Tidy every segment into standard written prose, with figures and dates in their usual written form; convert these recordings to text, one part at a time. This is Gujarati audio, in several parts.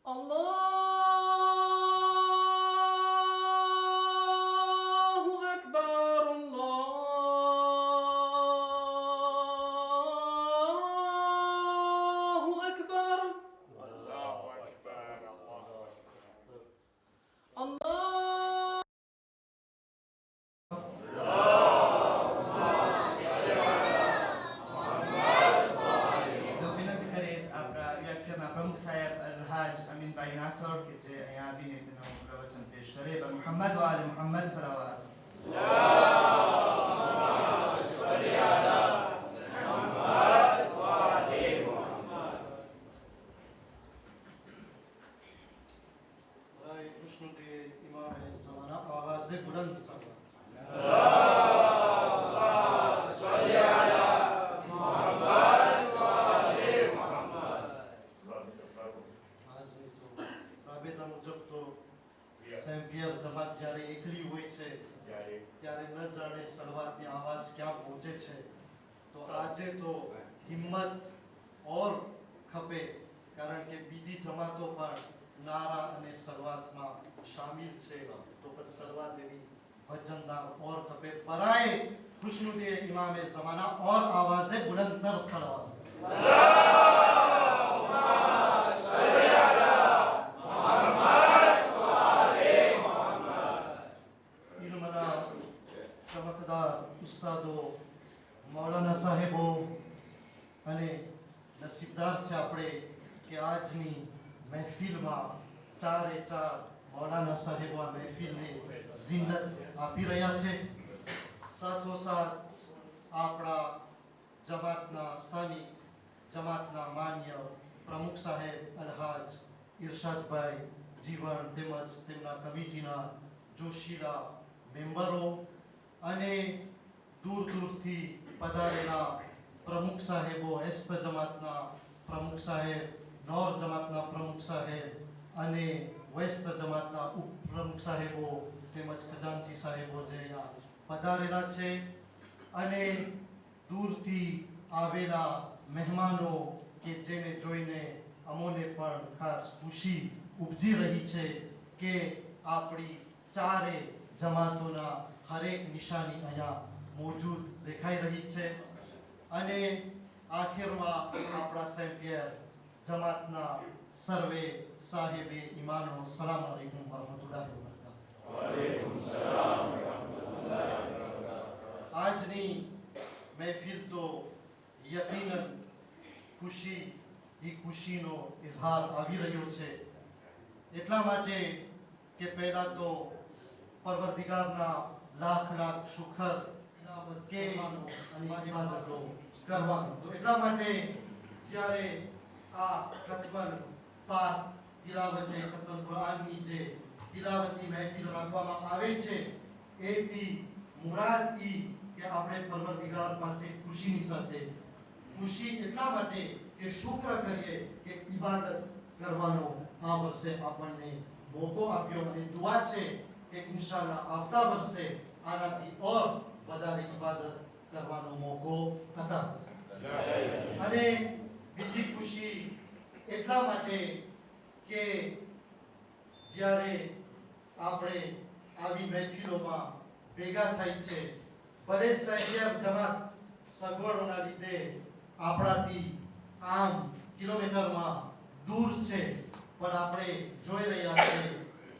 الله أكبر الله أكبر الله أكبر الله الله વિનંતી કરીશ આપણા યુએસએના પ્રમુખ સાહેબ અલહાજ અમીનભાઈ નાસર કે જે અહીંયા આવીને તેનું પ્રવચન પેશ કરે મુહમ્મદ વાલે મુહમ્મદ સલાવત कृष्ण के इमाम है ज़माना आवाज़ बुलंद सलावत આજની તો રાબેતા મુજબ તો સેમ્પિયર જમાત જ્યારે એકલી હોય છે ત્યારે ન જાણે સલવાતની આવાજ ક્યાં પહોંચે છે તો આજે તો હિંમત ઓર ખપે કારણ કે બીજી જમાતો પણ નારા અને સલવાતમાં શામિલ છે તો પછી સલવાત એવી વજનદાર ઓર ખપે બરાએ ખુશનુદે ઇમામે ज़माना और आवाज़े बुलंदतर सलवात ચમકદાર ઉસ્તાદો મૌલાના સાહેબો અને નસીબદાર છે આપણે કે આજની મહેફિલમાં ચારે ચાર મૌલાના સાહેબો આ મહેફિલને ઝીનત આપી રહ્યા છે સાથોસાથ આપણા જમાતના સ્થાનિક જમાતના માન્ય પ્રમુખ સાહેબ અલહાજ ઇરશાદભાઈ જીવન તેમજ તેમના કમિટીના જોશીલા મેમ્બરો અને દૂર દૂરથી પધારેલા પ્રમુખ સાહેબો હેસ્ત જમાતના પ્રમુખ સાહેબ નોર જમાતના પ્રમુખ સાહેબ અને વેસ્ત જમાતના ઉપપ્રમુખ સાહેબો તેમજ ખજાનચી સાહેબો જે અહીંયા પધારેલા છે અને દૂરથી આવેલા મહેમાનો કે જેને જોઈને અમોને પણ ખાસ ખુશી ઉપજી રહી છે કે આપણી ચારે જમાતોના હરેક નિશાની અહીંયા મોજૂદ દેખાઈ રહી છે અને આખિરમાં આપણા સેમ્પિયર જમાતના સર્વે સાહેબે ઈમાનો સલામ અલૈકુમ વરહમતુલ્લાહિ વબરકાતુહુ આજની મહેફિલ તો યકીનન ખુશીનો ઇઝહાર આવી રહ્યો છે એટલા માટે કે પહેલા તો પરવરદિગારના લાખ લાખ શુકર કે ઇબાદતો કરવાનું તો એટલા માટે જ્યારે આ ખતમલ પાક તિલાવતે ખતમલ કુરાનની જે તિલાવતની મહેફિલ રાખવામાં આવે છે એથી મુરાદ ઈ કે આપણે પરવરદિગાર પાસે ખુશીની સાથે ખુશી એટલા માટે કે શુક્ર કરીએ કે ઇબાદત કરવાનો આ વર્ષે આપણને મોકો આપ્યો અને દુઆ છે કે ઇન્શાઅલ્લાહ આવતા વર્ષે આનાથી ઓર વધારે ઇબાદત કરવાનો મોકો હતા અને બીજી ખુશી એટલા માટે કે જ્યારે આપણે આવી મહેફિલોમાં ભેગા થાય છે ભલે સેમ્પિયર જમાત સગવડોના લીધે આપણાથી આમ કિલોમીટરમાં દૂર છે પણ આપણે જોઈ રહ્યા છીએ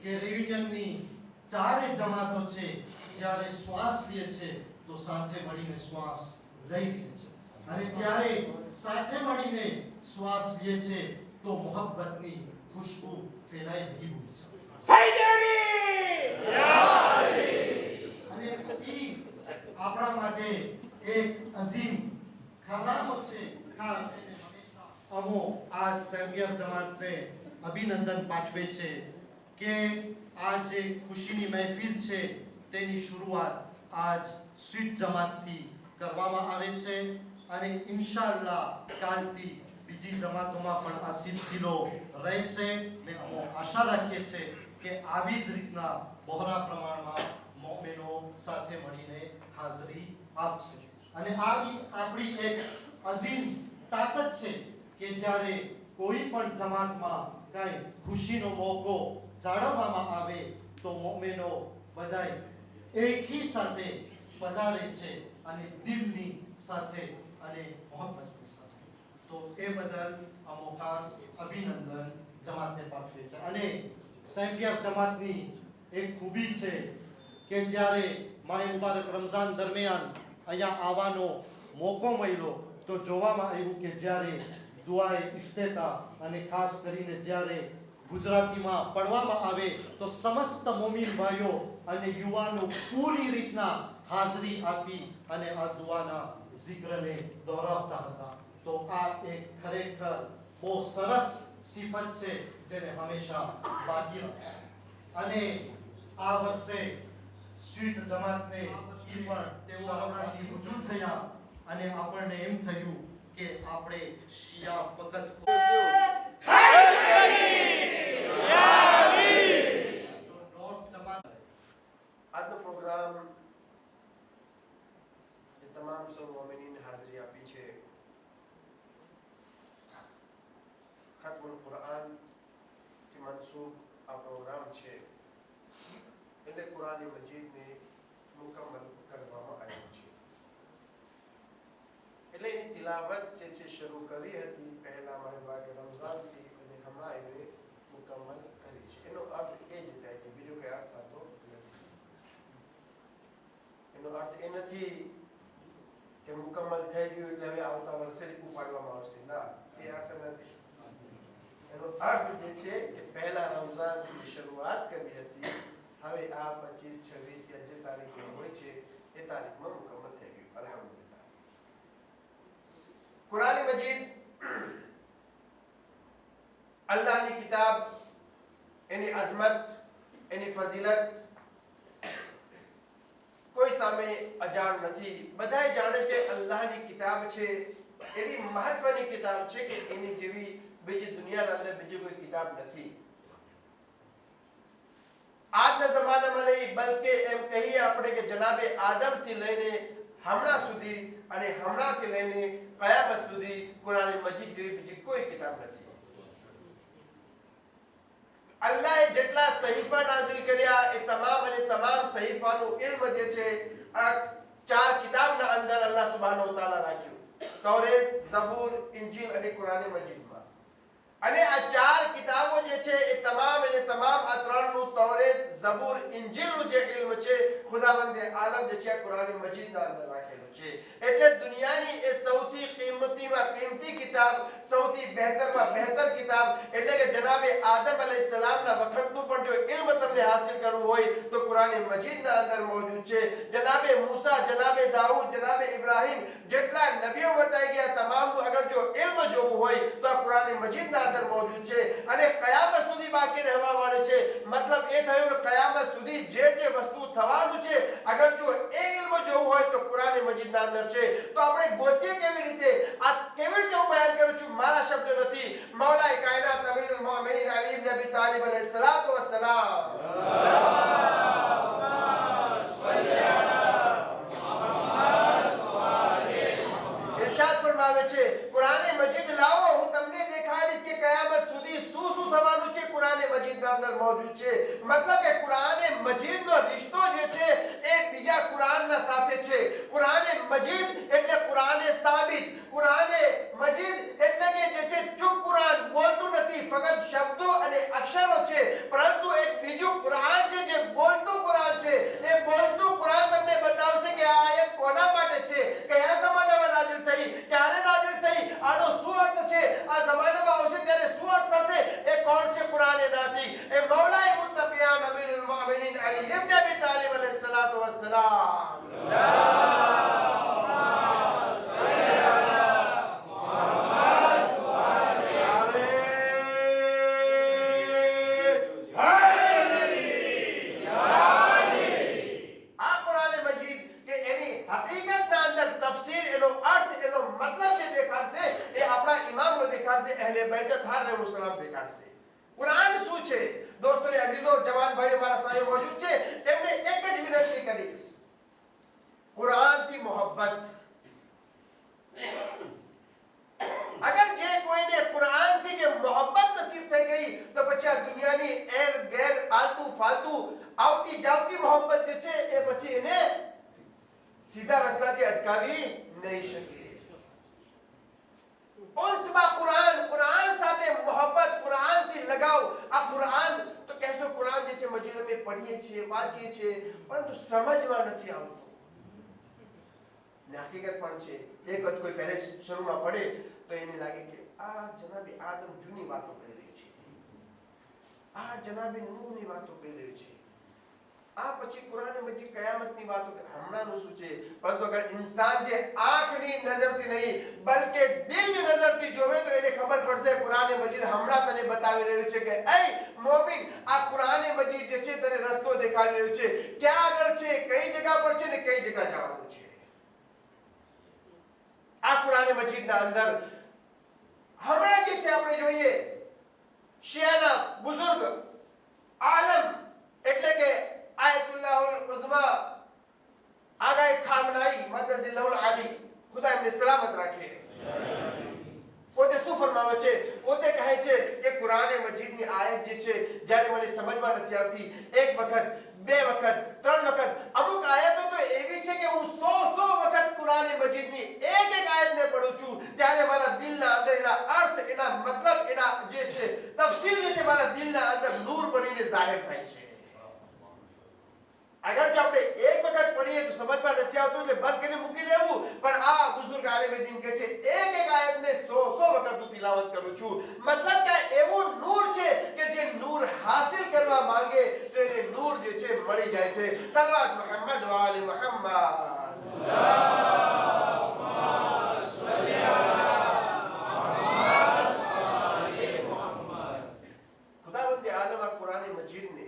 કે રિયુનિયનની ચારે જમાતો છે જ્યારે શ્વાસ લે છે તો સાથે મળીને શ્વાસ લઈ લે છે અને જ્યારે સાથે મળીને શ્વાસ લે છે તો મોહબ્બતની ખુશ્બુ ફેલાઈ રહી હોય છે અને ઈ આપણા માટે એક અઝીમ ખજાનો છે ખાસ અમો આજ સેમ્પિયર જમાતને અભિનંદન પાઠવે છે કે આ જે ખુશીની મહેફિલ છે તેની શરૂઆત આજ સ્વીટ જમાતથી કરવામાં આવે છે અને ઇન્શાઅલ્લાહ કાલથી બીજી જમાતોમાં પણ આ સિલસિલો રહેશે ને અમે આશા રાખીએ છીએ કે આવી જ રીતના બહોળા પ્રમાણમાં મોમેનો સાથે મળીને હાજરી આપશે અને આવી આપણી એક અઝીમ તાકાત છે કે જ્યારે કોઈ પણ જમાતમાં કાંઈ ખુશીનો મોકો જાળવવામાં આવે તો મોમેનો બધાય એકી સાથે પધારે છે અને દિલની સાથે અને મોહબ્બતની સાથે. તો એ બદલ અમો ખાસ અભિનંદન જમાતને પાઠવે છે. અને સેમ્પિયર જમાતની એક ખૂબી છે કે જ્યારે માહે મુબારક રમઝાન દરમિયાન અહીંયા આવવાનો મોકો મળ્યો તો જોવામાં આવ્યું કે જ્યારે દુઆએ ઇફ્તિતાહ અને ખાસ કરીને જ્યારે ગુજરાતીમાં પઢવામાં આવે તો સમસ્ત મોમીન ભાઈઓ અને યુવાનો પૂરી રીતના હાજરી આપી અને આ દુઆના જિક્રને દોહરાવતા હતા. તો આ એક ખરેખર બહુ સરસ સિફત છે જેને હંમેશા બાકી રાખશે. અને આ વર્ષે સ્વીટ જમાતને પણ તેઓ આપણાથી વજૂદ થયા અને આપણને એમ થયું કે આપણે શિયા ફકત આજનો પ્રોગ્રામ જે તમામ સૌ મોમિનીને હાજરી આપી છે, ખત્મુલ કુરાન થી મનસૂબ આ પ્રોગ્રામ છે. એટલે કુરાન મજીદને મુકમ્મલ કરવામાં આવ્યો છે. એટલે એની તિલાવત જે છે શરૂ કરી હતી પહેલા મહિનાએ રમઝાનથી અને હમણાં એને મુકમ્મલ કરી છે. એનો અર્થ એ જ થાય છે, બીજો કઈ અર્થ થતો નથી. એનો અર્થ એ નથી કે મુકમ્મલ થઈ ગયું એટલે હવે આવતા વર્ષે જ ઉપાડવામાં આવશે. ના, એ અર્થ નથી. એનો અર્થ જે છે કે પહેલા રમઝાનથી શરૂઆત કરી હતી, હવે આ 25, 26 યા જે તારીખે હોય છે એ તારીખમાં મુકમ્મલ થઈ ગયું. અલ્હમ્દુલિલ્લાહ. કુરાન મજીદ અલ્લાહની કિતાબ, એની અઝમત, એની ફઝીલત કોઈ સામે અજાણ નથી. બધાએ જાણે કે અલ્લાહની કિતાબ છે એવી મહત્વની કિતાબ છે કે એની જેવી બીજી દુનિયાના અંદર બીજી કોઈ કિતાબ નથી. આજના જમાનામાં નહીં, બલકે એમ કહીએ આપણે કે જનાબે આદમથી લઈને હમણાં સુધી અને હમણાંથી લઈને કયામત સુધી કુરાન મજીદ જેવી બીજી કોઈ કિતાબ નથી. અલ્લાહે જેટલા સહીફા નાઝિલ કર્યા એ તમામ અને તમામ સહીફાનું ઇલ્મ જે છે આ 4 કિતાબના અંદર અલ્લાહ સુબ્હાનહુ વ તઆલા રાખ્યું. તૌરેત, ઝબૂર, ઇન્જીલ અને કુરાન મજીદમાં. અને આ 4 કિતાબો જે છે એ તમામ અને તમામ આ ત્રણનું તૌરેત, ઝબૂર, ઇન્જીલનું જે ઇલ્મ છે ખુદાવંદે આલમ જે છે કુરાન મજીદના અંદર રાખેલું છે. એટલે દુનિયાની એ સૌથી કિંમતીમાં કિંમતી કિતાબ, સૌથી બહેતરમાં બહેતર કિતાબ, એટલે કે જનાબે આદમ અલૈહિસ્સલામના વખતનું પણ જો ઇલ્મ તમને હાસિલ કરવું હોય તો કુરાન મજીદના અંદર મોજૂદ છે. જનાબે મૂસા, જનાબે દાઉદ, જનાબે ઇબ્રાહીમ જેટલા નબીઓ વટાઈ ગયા તમામનું અગર જો ઇલ્મ જોવું હોય તો આ કુરાન મજીદના અંદર મોજૂદ છે. અને કયામત સુધી બાકી રહેવા વાળી છે. મતલબ એ થયું કે કયામત સુધી જે વસ્તુ થવાનું છે અગર જો એ ઇલ્મ જોવું હોય તો કુરાન મજીદના અંદર છે. તો આપણે ગોતીએ કેવી રીતે? આ કેવી રીતે હું બયાન કરું છું? મારા શબ્દ નથી, મૌલાએ કાયનાત અમીરુલ મોમિનીન અલી ઇબ્ન અબી તાલિબ અલૈહિસ્સલાતુ વસ્સલામ ઇરશાદ ફરમાવે છે, કુરાન મજીદ લાવો, હું તમને દેખાડીશ કે કયામત સુધી શું શું થવાનું છે. કુરાન મજીદના અંદર મોજૂદ છે. મતલબ કે કુરાન મજીદનો રિશ્તો જે છે એ બીજા કુરાનના સાથે છે. કુરાન મજીદ એટલે કુરાન સાબિત. કુરાન મજીદ એટલે કે જે છે ચૂપ કુરાન, બોલતું નથી, ફક્ત શબ્દો અને અક્ષરો છે. પરંતુ એક બીજું કુરાન છે જે બોલતું કુરાન છે. એ બોલતું કુરાન તમને બતાવશે કે આ આયત કોના માટે છે, કયા જમાનામાં નાઝિલ થઈ, ક્યારે નાઝિલ થઈ, આનો શું અર્થ છે, આ જમાનામાં આવશે ત્યારે શું અર્થ થશે. એ કોણ છે? કુરાન નાતિક. એ મૌલાએ મુત્તકિયાન અમીરુલ મોમિનીન અલી ઇબ્ન અબી તાલિબ અલૈહિસ્સલાતુ વસ્સલામ. અહેલે બેત હર મુસલમાન દેખાડશે. કુરાન શું છે? દોસ્તોને અઝીઝો, જવાન ભાઈઓ મારા સામે મોજૂદ છે, એમને એક જ વિનંતી કરીશ, કુરાનથી મોહબ્બત. અગર જે કોઈને કુરાનથી જે મોહબ્બત નસીબ થઈ ગઈ તો પછી આ દુનિયાની એર ગેર આલતુ ફાલતુ આવતી જાવતી મોહબ્બત જે છે એ પછી એને સીધા રસ્તાથી અટકાવી નહીં શકે. ઉન્સબા કુરાન, કુરાન સાથે મોહબ્બત, કુરાનથી લગાવ. આ કુરાન તો કહેશો કુરાન જે છે મસ્જિદ અમે પઢીએ છીએ, વાંચીએ છીએ, પરંતુ સમજમાં નથી આવતું. ને હકીકત પણ છે, એક વખત કોઈ પહેલે શરૂમાં પડે તો એને લાગે કે આ જનાબે આદમ જૂની વાતો કહી રહી છે, આ જનાબે નૂહની વાતો કહી રહી છે, આ પછી કુરાન મજીદ કયામતની વાતો. હમણાંનું શું છે? પરંતુ અગર ઇન્સાન જે આંખની નજરથી નહીં બલકે દિલની નજરથી જોવે તો એને ખબર પડશે કુરાન મજીદ હમણાં તને બતાવી રહ્યું છે કે એ મોમિન, આ કુરાન મજીદ જે છે તને રસ્તો દેખાડી રહ્યું છે, ક્યાં આગળ છે, કઈ જગ્યા પર છે ને કઈ જગ્યા જવાનું છે. આ કુરાન મજીદના અંદર હમણાં જે છે આપણે જોઈએ શિયાના બુઝુર્ગ આલમ એટલે કે આયતુલ્લાહુલ ઉઝમા આગાએ ખામનાઈ મદદિલ્લાહુલ આલી, ખુદા એમને સલામત રાખે, પોતે શું ફરમાવે છે? પોતે કહે છે કે કુરાન મજીદની આયત જે છે જ્યારે મને સમજમાં નથી આવતી, એક વખત, બે વખત, ત્રણ વખત, અમુક આયતો તો એવી છે કે હું 100 વખત કુરાન મજીદની એક એક આયતને પઢું છું ત્યારે મારા દિલના અંદર એના અર્થ, એના મતલબ, એના જે છે તફસીર જે છે મારા દિલના અંદર નૂર બનીને જાહેર થાય છે. અગર જો આપણે એક વખત પઢીએ તો સમજમાં નથી આવતું એટલે બંધ કરીને મૂકી દેવું, પણ આ બુઝુર્ગ આલિમે દીન કહે છે એક એક આયતને 100 વખત હું તિલાવત કરું છું. મતલબ કે એવું નૂર છે કે જે નૂર હાસિલ કરવા માંગે તો એને નૂર જે છે મળી જાય છે. સલવાત મુહમ્મદ વ આલી મુહમ્મદ. અલ્લાહુમ્મા સલ્લી અલા મુહમ્મદ. ખુદાવંદ આલમ આ કુરાન મજીદને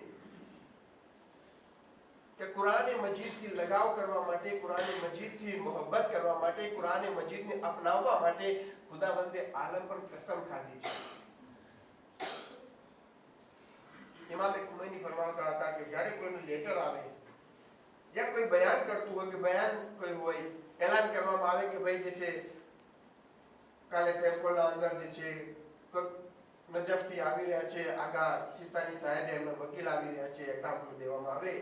કે કુરાન મજીદથી લગાવ કરવા માટે, કુરાન મજીદથી મોહબ્બત કરવા માટે, કુરાન મજીદને અપનાવવા માટે ખુદાવંદે આલમ પણ કસમ ખાધી છે. ઇમામે ખુમૈની ફરમાવતા હતા કે જ્યારે કોઈનું લેટર આવે યા કોઈ બયાન કરતું હોય કે બયાન કોઈ હોય, એલાન કરવામાં આવે કે ભાઈ જે છે કાલે સેમ્પલના અંદર જે છે નજફથી આવી રહ્યા છે, આગા સિસ્તાની સાહેબ એમના વકીલ આવી રહ્યા છે, એક્ઝામ્પલ દેવામાં આવે,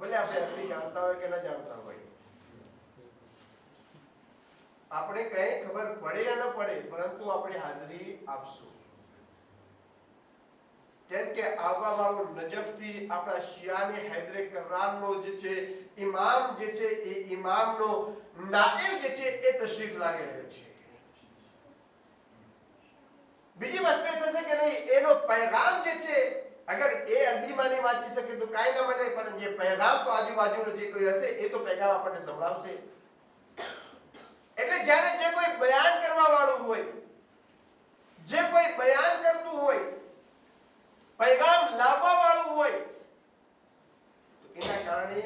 ભલે આપણે અરબી જાણતા હોય કે ન જાણતા હોય, આપણે કઈ ખબર પડે યા ન પડે, પરંતુ આપણે હાજરી આપશું. કેમ કે આવવા વાળો નજફથી આપણા શિયાને હૈદરે કરરાનનો જે છે ઇમામ જે છે એ ઇમામનો નાયબ જે છે એ તશરીફ લાવી રહ્યો છે. બીજી વસ્તુ એ થશે કે નહીં, એનો પૈગામ જે છે અગર એ અરબીમાં નહીં વાંચી શકે તો કાંઈ ન મળે, પણ જે પૈગામ તો આજુબાજુનો જે કોઈ હશે એ તો પૈગામ આપણને સંભળાવશે. એટલે જ્યારે જે કોઈ બયાન કરવા વાળું હોય, જે કોઈ બયાન કરતું હોય, પૈગામ લાવવા વાળું હોય, તો એના કારણે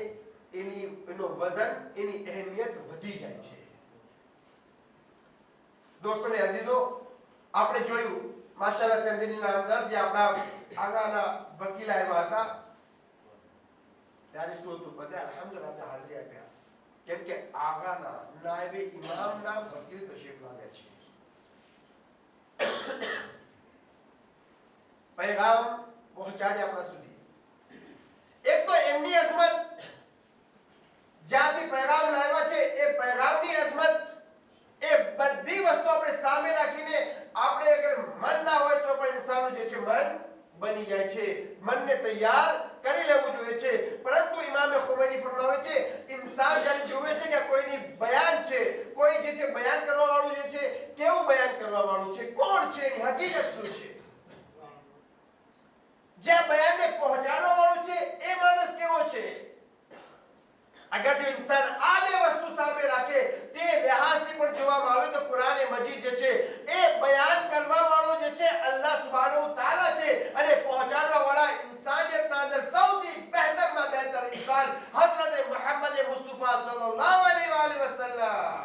એનો વજન, એની અહેમિયત વધી જાય છે. દોસ્તોને અઝીઝો, આપણે જોયું માશાઅલ્લાહ સેન્ડનીના અંદર જે આપણા આગાના વકીલ આવ્યા હતા ત્યારે શું હતું? બધા અલ્હમ્દુલિલ્લાહ હાજરી આપ્યા, કેમ કે આગાના નાયબે ઇમામના વકીલ તશરીફ લાવ્યા છે. પૈગામ પહોંચાડે આપણા સુધી. એક તો એમની અઝમત, જ્યાંથી પૈગામ લાવ્યા છે એ પૈગામની અઝમત, એ બધી વસ્તુ આપણે સામે રાખીને આપણે અગર મન ના હોય તો પણ ઇન્સાનનું જે છે મન બની જાય છે, મનને તૈયાર કરી લેવું જોઈએ છે. પરંતુ ઇમામે ખુમૈની ફરમાવે છે ઇન્સાન જ્યારે જોવે છે કે કોઈની બયાન છે, કોઈ જે છે બયાન કરવા વાળું જે છે કેવું બયાન કરવા વાળું છે, કોણ છે, એની હકીકત શું છે, જે બયાનને પહોંચાડવા વાળું છે એ માણસ કેવો છે. અગર જો ઇન્સાન આ બે વસ્તુ સામે રાખે, તે લિહાઝથી પણ જોવામાં આવે તો કુરાન મજીદ જે છે એ બયાન કરવા વાળો જે છે અલ્લાહ સુબ્હાનહુ તઆલા છે, અને પહોંચાડવા વાળા ઇન્સાનિયતના અંદર સૌથી બહેતરમાં બહેતર ઇન્સાન હઝરત મુહમ્મદ મુસ્તફા સલ્લલ્લાહુ અલૈહિ વસલ્લમ.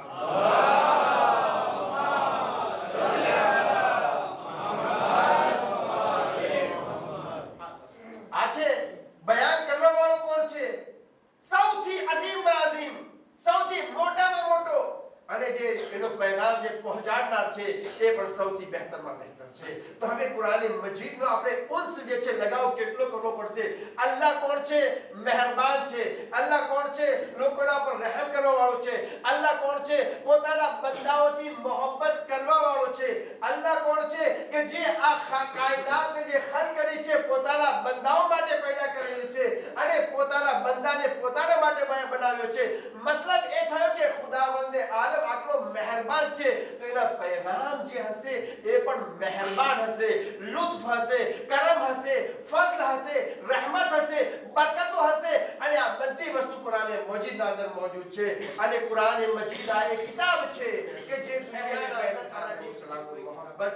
છે. તો હવે કુરાન મજીદનો આપણે ઉન્સ જે છે લગાવ કેટલો કરવો પડશે. અલ્લાહ કોણ છે? મહેરબાન છે. અલ્લાહ કોણ છે? લોકોના પર રહેમ કરવા વાળો છે. અલ્લાહ કોણ છે? પોતાના બંદાઓથી મોહબ્બત કરવા વાળો છે. અલ્લાહ કોણ છે કે જે આ કાયનાતને જે ખલ કરી છે પોતાના બંદાઓ માટે પેદા કરેલી છે અને પોતાના બંદાને પોતાના માટે બનાવ્યો છે. મતલબ એ થયો કે ખુદાવંદે આલમ આટલો મહેરબાન છે તો એના પૈગામ જે હશે એ પણ મહેરબાન હશે, લુત્ફ હશે, કરમ હશે, ફઝલ હશે, રહેમત હશે, બરકતો હશે અને આ બધી વસ્તુ કુરાન મજીદના અંદર મોજૂદ છે. અને કુરાન મજીદ આ એક કિતાબ છે કે જે દુનિયાના અંદર આલાદી સલામની મોહબ્બત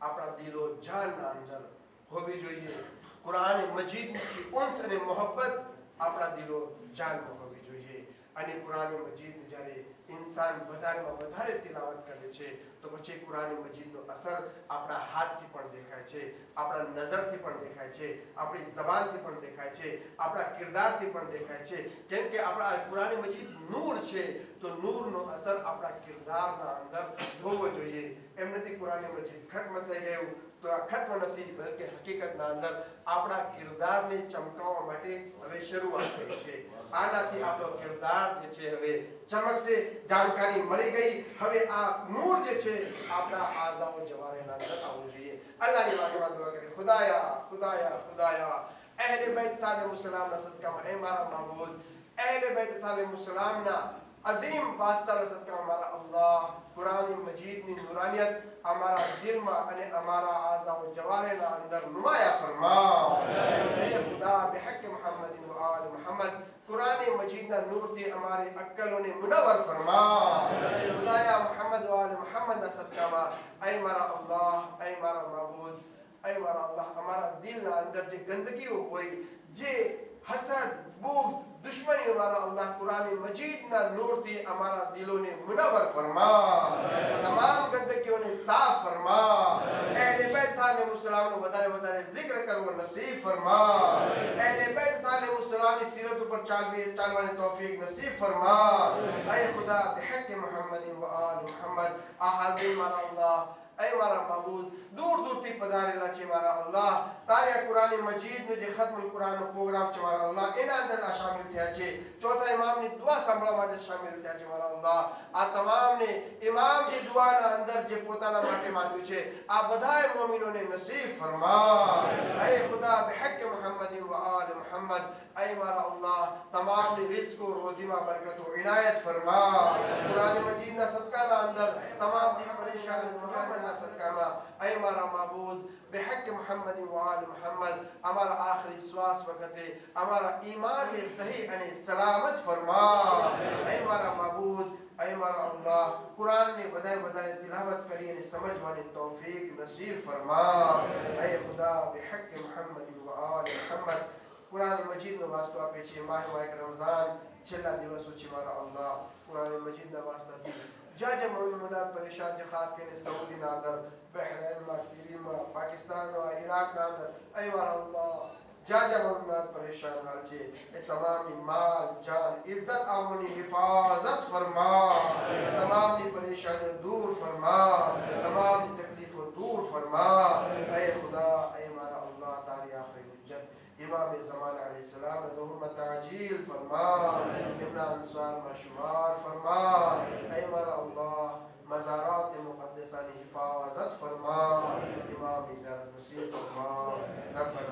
આપણા દિલો જાનના અંદર હોવી જોઈએ. કુરાન મજીદની ઉન્સ અને મોહબ્બત આપણા દિલો જાનમાં હોવી જોઈએ. અને કુરાન મજીદ જ્યારે ઇન્સાન વધારેમાં વધારે તિલાવત કરે છે તો પછી કુરાન મજીદનો અસર આપણા હાથથી પણ દેખાય છે, આપણા નજરથી પણ દેખાય છે, આપણી જબાનથી પણ દેખાય છે, આપણા કિરદારથી પણ દેખાય છે. કેમ કે આપણા કુરાન મજીદ નૂર છે તો નૂરનો અસર આપણા કિરદારના અંદર હોવો જોઈએ. એમ નથી કુરાન મજીદ ખત્મ થઈ ગયું તો આ ખત્મ નથી, બલકે હકીકતના અંદર આપણા કિરદારને ચમકાવવા માટે હવે શરૂઆત થઈ છે. આનાથી આપણો કિરદાર જે છે હવે ચમકશે. જાણકારી મળી ગઈ. હવે આ નૂર જે છે આપણા આઝાઓ જવારેના અંદર આવવું જોઈએ. અલ્લાહની વાણીમાં દુઆ કરી, ખુદાયા ખુદાયા ખુદાયા અહેલે બેત તાલીમ સલામના સદકામાં એ મારા માબૂદ, અહેલે બેત તાલીમ સલામના અઝીમ વાસ્તાના સદકામાં મારા અલ્લાહ કુરાન મજીદની નૂરાનિયત અમારા દિલમાં અને અમારા આઝાઓ જવારેના અંદર નુમાયા ફરમાઓ. એ ખુદા બિહક મુહમ્મદ વ આલ મુહમ્મદ કુરાન મજીદના નૂરથી અમારી અક્કલોને મુનવ્વર ફરમાઓ. ખુદાયા મુહમ્મદ વ આલ મુહમ્મદના સદકામાં એ મારા અલ્લાહ, એ મારા માબૂદ, એ મારા અલ્લાહ અમારા દિલના અંદર જે ગંદકીઓ હોય, જે હસદ, બુગ્ઝ, દુશ્મની મારા અલ્લાહ કુરાન મજીદના નૂરથી અમારા દિલોને મુનવ્વર ફરમા. તમામ ગંદકીઓને સાફ ફરમા. અહેલે બેત તાલીમ સલામનો વધારે વધારે zikr કરવો નસીબ ફરમા. અહેલે બેત તાલીમ સલામની સીરત ઉપર ચાલવાની તૌફીક નસીબ ફરમા. ay ખુદા બિહક મુહમ્મદ વ આલ મુહમ્મદ આ હાજર મારા અલ્લાહ, ऐ मारा माबूद दूर दूर थी पधारेला छे मारा अल्लाह तारे कुरान मजीद नो जे खत्म कुरान नो प्रोग्राम छे मारा अल्लाह एना अंदर आ शामिल थया छे. चौथा इमाम ની દુઆ સાંભળવા માટે શામિલ થયા છે મારા અલ્લાહ. આ તમામને ઇમામ જે દુઆના અંદર જે પોતાના માટે માંગ્યું છે આ બધાય મુમિનોને નસીબ ફરમા. ऐ खुदा બિહક મુહમ્મદ વ આલ મુહમ્મદ ऐ મારા અલ્લાહ તમામની રિઝ્ક ઓ રોઝીમાં બરકત ઓ ઇનાયત ફરમા. કુરાન મજીદના સદકાના અંદર તમામની પરેશાની મુહમ્મદના સદકામાં ऐ મારા માબૂદ બિહક મુહમ્મદ વ આલ મુહમ્મદ અમારા આખરી શ્વાસ વખતે અમારા ઈમાનને સહી અને સલામત ફરમા. ऐ મારા માબૂદ, ऐ મારા અલ્લાહ કુરાનને વધારે તિલાવત કરી અને સમજવાની તૌફીક નસીબ ફરમા. ऐ ખુદા બિહક મુહમ્મદ વ આલ મુહમ્મદ કુરાન મજીદનો વાસ્તો આપે છે. માહ રમઝાન છેલ્લા દિવસો છે મારા અલ્લાહ કુરાન મજીદના વાસ્તાથી જ્યાં મોમિન પરેશાન છે, ખાસ કરીને સઉદીના અંદર, બહરેનમાં, સિરીમાં, પાકિસ્તાનમાં, ઇરાકના અંદર ऐ મારા અલ્લાહ જ્યાં મોમિન પરેશાન હાલ છે એ તમામની માલ, જાન, ઇજ્જત આબરૂની હિફાજત ફરમા. તમામની પરેશાનીઓ દૂર ફરમા. તમામની તકલીફો દૂર ફરમા. ऐ ખુદા, ऐ મારા અલ્લાહ તારી આખરી હુજ્જત इमाम ज़मान अलैहिस्सलाम ज़ुहूर में ताजील फरमा. इब्न अंसार में शुमार फरमा. ऐ मारा अल्लाह मज़ारात मुक़द्दसा की हिफाजत फरमा. इमाम इज़्ज़त नसीब फरमा. रब्बना